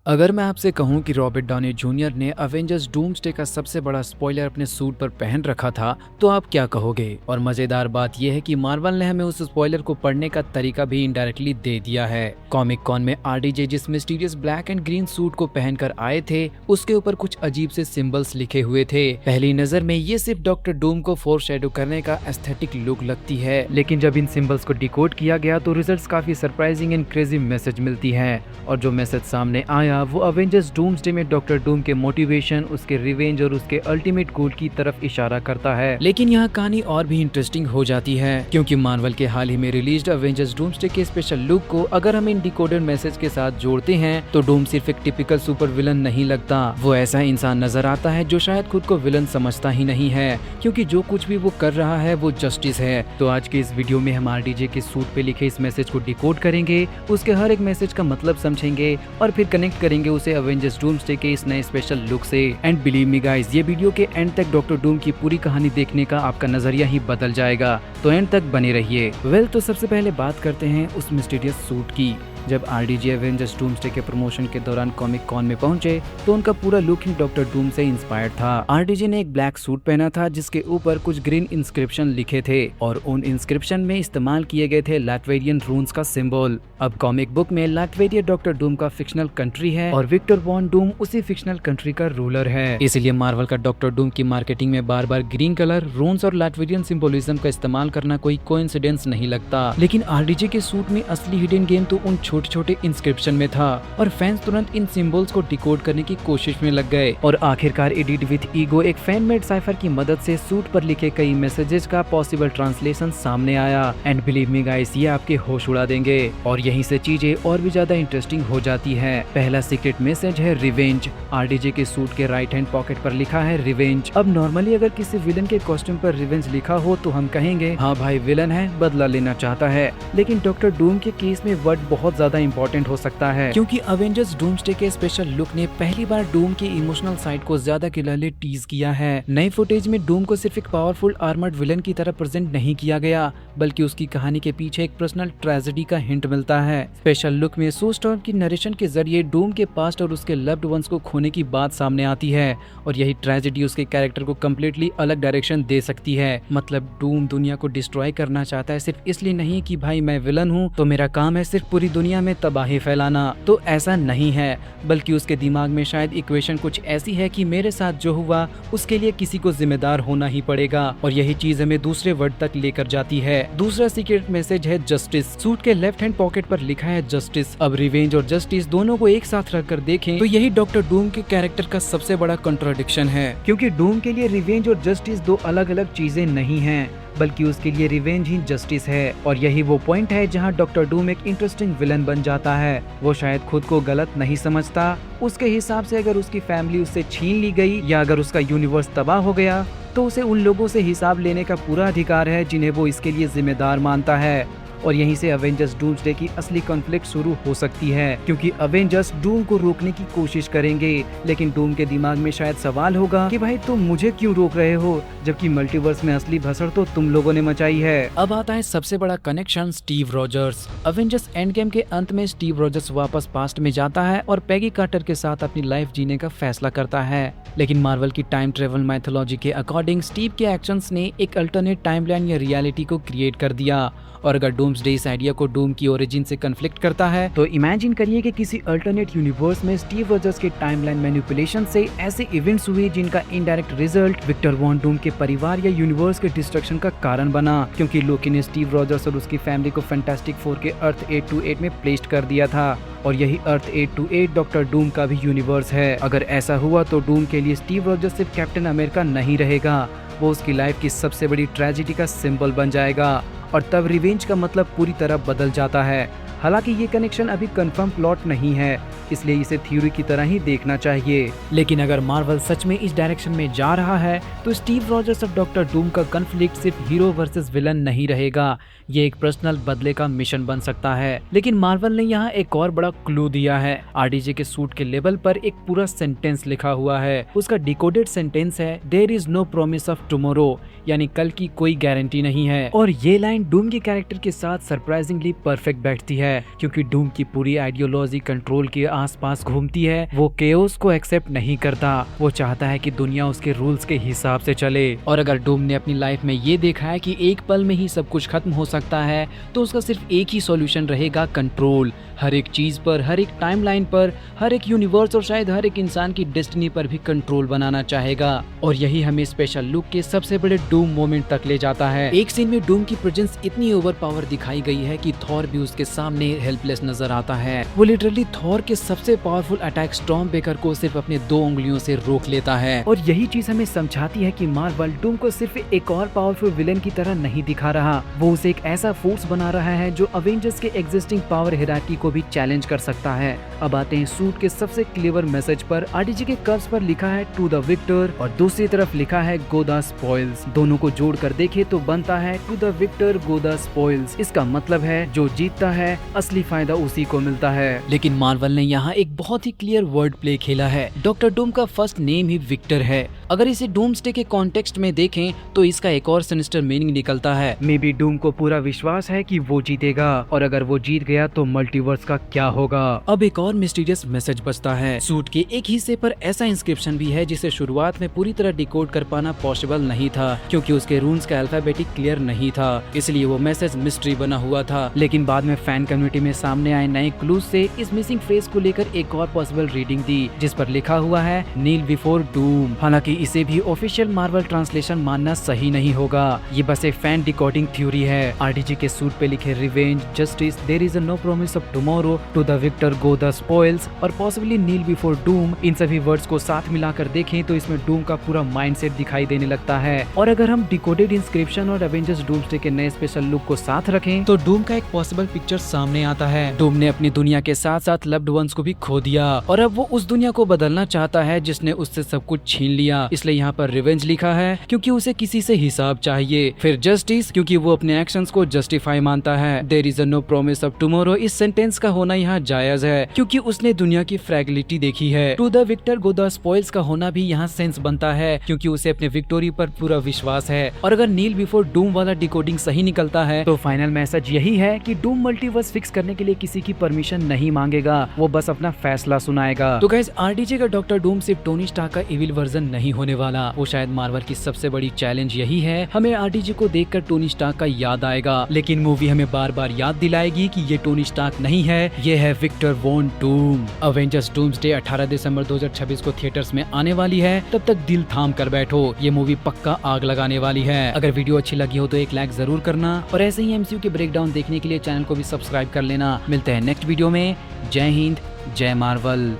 अगर मैं आपसे कहूं कि रॉबर्ट डॉनी जूनियर ने अवेंजर्स डूम्सडे का सबसे बड़ा स्पॉइलर अपने सूट पर पहन रखा था, तो आप क्या कहोगे? और मजेदार बात यह है कि मार्वल ने हमें उस स्पॉइलर को पढ़ने का तरीका भी इनडायरेक्टली दे दिया है। कॉमिक कॉन में आरडीजे जिस mysterious black and green suit को पहनकर आए थे, उसके ऊपर कुछ अजीब से सिंबल्स लिखे हुए थे। पहली नजर में ये सिर्फ डॉक्टर डूम को फोरशैडो करने का एस्थेटिक लुक लगती है, लेकिन जब इन सिंबल्स को डिकोड किया गया तो रिजल्ट्स काफी सरप्राइजिंग एंड क्रेजी मैसेज मिलती है। और जो मैसेज सामने आया वो अवेंजर्स डूम्सडे में डॉक्टर डूम के मोटिवेशन, उसके रिवेंज और उसके अल्टीमेट गोल की तरफ इशारा करता है। लेकिन यहाँ कहानी और भी इंटरेस्टिंग हो जाती है, क्योंकि मार्वल के हाल ही में रिलीज्ड अवेंजर्स डूम्सडे के स्पेशल लुक को अगर हम इन डिकोडेड मैसेज के साथ जोड़ते हैं तो डूम सिर्फ एक टिपिकल सुपर विलन नहीं लगता। वो ऐसा इंसान नजर आता है जो शायद खुद को विलन समझता ही नहीं है, क्योंकि जो कुछ भी वो कर रहा है वो जस्टिस है। तो आज के इस वीडियो में हम आरडीजे के सूट पे लिखे इस मैसेज को डिकोड करेंगे, उसके हर एक मैसेज का मतलब समझेंगे और फिर कनेक्ट करेंगे उसे अवेंजर्स डूम्सडे के इस नए स्पेशल लुक से। एंड बिलीव मी गाइस, ये वीडियो के एंड तक डॉक्टर डूम की पूरी कहानी देखने का आपका नजरिया ही बदल जाएगा, तो एंड तक बने रहिए। तो सबसे पहले बात करते हैं उस मिस्टीरियस सूट की। जब आरडीजे अवेंजर्स डूम्सडे के प्रमोशन के दौरान कॉमिक कॉन में पहुंचे तो उनका पूरा लुक ही डॉक्टर डूम से इंस्पायर्ड था। आरडीजे ने एक ब्लैक सूट पहना था जिसके ऊपर कुछ ग्रीन इंस्क्रिप्शन लिखे थे और उन इंस्क्रिप्शन में इस्तेमाल किए गए थे लैटवेरियन रून्स का सिंबल। अब कॉमिक बुक में लैटवेरिया डॉक्टर डूम का फिक्शनल कंट्री है और विक्टर वॉन डूम उसी फिक्शनल कंट्री का रूलर है। इसलिए मार्वल का डॉक्टर डूम की मार्केटिंग में बार बार ग्रीन कलर, रून्स और लैटवेरियन सिंबोलिज्म का इस्तेमाल करना कोई कोइंसिडेंस नहीं लगता। लेकिन आरडीजे के सूट में असली हिडन गेम तो उन छोटे छोटे इंस्क्रिप्शन में था और फैंस तुरंत इन सिंबल्स को डिकोड करने की कोशिश में लग गए। और आखिरकार एडिट विद ईगो, एक फैन मेड साइफर की मदद से सूट पर लिखे कई मैसेजेस का पॉसिबल ट्रांसलेशन सामने आया। एंड बिलीव मी गाइस, ये आपके होश उड़ा देंगे और यहीं से चीजें और भी ज्यादा इंटरेस्टिंग हो जाती है। पहला सीक्रेट मैसेज है रिवेंज। आरडीजे के सूट के राइट हैंड पॉकेट पर लिखा है रिवेंज। अब नॉर्मली अगर किसी विलन के कॉस्ट्यूम पर रिवेंज लिखा हो तो हम कहेंगे हाँ भाई, विलन है, बदला लेना चाहता है। लेकिन डॉक्टर डूम के केस में वर्ड बहुत ज्यादा इंपॉर्टेंट हो सकता है, क्योंकि अवेंजर्स डूम्सडे के स्पेशल लुक ने पहली बार डूम की इमोशनल साइड को ज्यादा क्लियरली टीज किया है। नई फुटेज में डूम को सिर्फ एक पावरफुल आर्मर्ड विलन की तरह प्रेजेंट नहीं किया गया, बल्कि उसकी कहानी के पीछे एक पर्सनल ट्रेजेडी का हिंट मिलता है। स्पेशल लुक में सू स्टॉर्म की नरेशन के जरिए डूम के पास्ट और उसके लव्ड वंस को खोने की बात सामने आती है और यही ट्रेजेडी उसके कैरेक्टर को कम्प्लीटली अलग डायरेक्शन दे सकती है। मतलब डूम दुनिया को डिस्ट्रॉय करना चाहता है, सिर्फ इसलिए नहीं कि भाई मैं विलन हूँ तो मेरा काम है सिर्फ पूरी दुनिया में तबाही फैलाना। तो ऐसा नहीं है, बल्कि उसके दिमाग में शायद इक्वेशन कुछ ऐसी है कि मेरे साथ जो हुआ उसके लिए किसी को जिम्मेदार होना ही पड़ेगा, और यही चीज हमें दूसरे वर्ड तक लेकर जाती है। दूसरा सीक्रेट मैसेज है जस्टिस। सूट के लेफ्ट हैंड पॉकेट पर लिखा है जस्टिस। अब रिवेंज और जस्टिस दोनों को एक साथ रखकर देखें तो यही डॉक्टर डूम के कैरेक्टर का सबसे बड़ा कंट्राडिक्शन है, क्योंकि डूम के लिए रिवेंज और जस्टिस दो अलग अलग चीजें नहीं हैं, बल्कि उसके लिए रिवेंज ही जस्टिस है। और यही वो पॉइंट है जहां डॉक्टर डूम एक इंटरेस्टिंग विलन बन जाता है। वो शायद खुद को गलत नहीं समझता। उसके हिसाब से अगर उसकी फैमिली उससे छीन ली गई या अगर उसका यूनिवर्स तबाह हो गया तो उसे उन लोगों से हिसाब लेने का पूरा अधिकार है जिन्हें वो इसके लिए जिम्मेदार मानता है। और यहीं से अवेंजर्स डूम्सडे की असली कॉन्फ्लिक्ट शुरू हो सकती है, क्योंकि अवेंजर्स डूम को रोकने की कोशिश करेंगे, लेकिन डूम के दिमाग में शायद सवाल होगा कि भाई तुम मुझे क्यों रोक रहे हो, जबकि मल्टीवर्स में असली भसड़ तो तुम लोगों ने मचाई है। अब आता है सबसे बड़ा connection, Steve Rogers. Avengers end game के अंत में स्टीव रॉजर्स वापस पास्ट में जाता है और पेगी कार्टर के साथ अपनी लाइफ जीने का फैसला करता है। लेकिन मार्वल की टाइम ट्रेवल मैथोलॉजी के अकॉर्डिंग स्टीव के एक्शंस ने एक अल्टरनेट टाइमलाइन या रियलिटी को क्रिएट कर दिया। और अगर डूम्सडे इस आइडिया को डूम की ओरिजिन से कन्फ्लिक्ट करता है तो इमेजिन करिए कि किसी अल्टरनेट यूनिवर्स में स्टीव रॉजर्स के टाइमलाइन मैनिपुलेशन से ऐसे इवेंट्स हुए जिनका indirect result Victor Von Doom के परिवार या यूनिवर्स के डिस्ट्रक्शन का कारण बना, क्योंकि लोकी ने स्टीव रॉजर्स और उसकी फैमिली को फैंटास्टिक फोर के अर्थ 828 में प्लेस्ड कर दिया था और यही अर्थ 828 डॉक्टर डूम का भी यूनिवर्स है। अगर ऐसा हुआ तो डूम के लिए स्टीव रॉजर्स सिर्फ कैप्टन अमेरिका नहीं रहेगा, वो उसकी लाइफ की सबसे बड़ी ट्रेजेडी का सिंबल बन जाएगा और तब रिवेंज का मतलब पूरी तरह बदल जाता है। हालांकि ये कनेक्शन अभी कंफर्म प्लॉट नहीं है, इसलिए इसे थ्योरी की तरह ही देखना चाहिए। लेकिन अगर मार्वल सच में इस डायरेक्शन में जा रहा है तो स्टीव रॉजर्स और डॉक्टर डूम का कॉन्फ्लिक्ट सिर्फ हीरो वर्सेस विलन नहीं रहेगा, ये एक पर्सनल बदले का मिशन बन सकता है। लेकिन मार्वल ने यहाँ एक और बड़ा क्लू दिया है। आरडीजे के सूट के लेबल पर एक पूरा सेंटेंस लिखा हुआ है। उसका डिकोडेड सेंटेंस है there is no promise of tomorrow, यानी कल की कोई गारंटी नहीं है। और ये लाइन डूम के कैरेक्टर के साथ सरप्राइजिंगली परफेक्ट बैठती है। है, क्योंकि डूम की पूरी आइडियोलॉजी कंट्रोल के आसपास घूमती है। वो केओस को एक्सेप्ट नहीं करता, वो चाहता है कि दुनिया उसके रूल्स के हिसाब से चले। और अगर डूम ने अपनी लाइफ में ये देखा है कि एक पल में ही सब कुछ खत्म हो सकता है, तो उसका सिर्फ एक ही सॉल्यूशन रहेगा, कंट्रोल। हर एक चीज पर, हर एक टाइमलाइन पर, हर एक यूनिवर्स और शायद हर एक इंसान की डेस्टिनी पर भी कंट्रोल बनाना चाहेगा। और यही हमें स्पेशल लुक के सबसे बड़े डूम मोमेंट तक ले जाता है। एक सीन में डूम की प्रेजेंस इतनी ओवर पावर दिखाई गई है कि थॉर भी उसके सामने हेल्पलेस नजर आता है। वो लिटरली थॉर के सबसे पावरफुल अटैक स्टॉर्म बेकर को सिर्फ अपने 2 उंगलियों से रोक लेता है। और यही चीज हमें समझाती है कि मार्वल डूम को सिर्फ एक और पावरफुल विलेन की तरह नहीं दिखा रहा, वो उसे एक ऐसा फोर्स बना रहा है जो अवेंजर्स के एग्जिस्टिंग पावर हायरार्की को भी चैलेंज कर सकता है। अब आते हैं सूट के सबसे क्लेवर मैसेज पर। आरडीजी के कर्व्स पर लिखा है टू द विक्टर और दूसरी तरफ लिखा है गो द स्पॉइल्स। दोनों को जोड़कर देखे तो बनता है to the victor go the spoils. इसका मतलब है जो जीतता है असली फायदा उसी को मिलता है। लेकिन मार्वल ने यहाँ एक बहुत ही क्लियर वर्ड प्ले खेला है। डॉक्टर डूम का फर्स्ट नेम ही विक्टर है। अगर इसे डूम्सडे के कॉन्टेक्स्ट में देखें तो इसका एक और सिनिस्टर मीनिंग निकलता है। मे बी डूम को पूरा विश्वास है कि वो जीतेगा, और अगर वो जीत गया तो मल्टीवर्स का क्या होगा। अब एक और मिस्टीरियस मैसेज बचता है। सूट के एक हिस्से पर ऐसा इंस्क्रिप्शन भी है जिसे शुरुआत में पूरी तरह डिकोड कर पाना पॉसिबल नहीं था, क्योंकि उसके रून्स का अल्फाबेटिक क्लियर नहीं था, इसलिए वो मैसेज मिस्ट्री बना हुआ था। लेकिन बाद में फैन कम्युनिटी में सामने आए नए क्लूज से इस मिसिंग फ्रेज को लेकर एक और पॉसिबल रीडिंग दी, जिस पर लिखा हुआ है नील बिफोर डूम। हालांकि इसे भी ऑफिशियल मार्वल ट्रांसलेशन मानना सही नहीं होगा, ये बस एक फैन डिकोडिंग थ्योरी है। आरडीजी के सूट पे लिखे revenge, justice, there is no promise of tomorrow, to the victor go the spoils और पॉसिबली नील बिफोर डूम, इन सभी वर्ड्स को साथ मिलाकर देखें तो इसमें डूम का पूरा माइंडसेट दिखाई देने लगता है। और अगर हम डिकोडेड इंस्क्रिप्शन और एवेंजर्स डूम्सडे के नए स्पेशल लुक को साथ रखें तो डूम का एक पॉसिबल पिक्चर सामने आता है। डूम ने अपनी दुनिया के साथ साथ लव्ड वंस को भी खो दिया, और अब वो उस दुनिया को बदलना चाहता है जिसने उससे सब कुछ छीन लिया। इसलिए यहाँ पर रिवेंज लिखा है क्योंकि उसे किसी से हिसाब चाहिए। फिर जस्टिस, क्योंकि वो अपने एक्शंस को जस्टिफाई मानता है। There is no promise of tomorrow, इस सेंटेंस का होना यहाँ जायज है क्योंकि उसने दुनिया की फ्रैगिलिटी देखी है। To the victor go the spoils का होना भी यहाँ सेंस बनता है क्योंकि उसे अपने विक्टोरी पर पूरा विश्वास है। और अगर नील बिफोर डूम वाला डिकोडिंग सही निकलता है तो फाइनल मैसेज यही है कि डूम मल्टीवर्स फिक्स करने के लिए किसी की परमिशन नहीं मांगेगा, वो बस अपना फैसला सुनाएगा। तो गाइस, आरडीजे का डॉक्टर डूम सिर्फ टोनी स्टार्क का इविल वर्जन नहीं होने वाला, वो शायद मार्वल की सबसे बड़ी चैलेंज यही है। हमें आरडीजे को देखकर टोनी स्टार्क का याद आएगा, लेकिन मूवी हमें बार बार याद दिलाएगी कि ये टोनी स्टार्क नहीं है, ये है Victor Von Doom. Avengers Doomsday 18 दिसंबर 2026 को थिएटर्स में आने वाली है। तब तक दिल थाम कर बैठो, ये मूवी पक्का आग लगाने वाली है। अगर वीडियो अच्छी लगी हो तो एक लाइक जरूर करना, और ऐसे ही एमसीयू के ब्रेकडाउन देखने के लिए चैनल को भी सब्सक्राइब कर लेना। मिलते हैं नेक्स्ट वीडियो में। जय हिंद, जय मार्वल।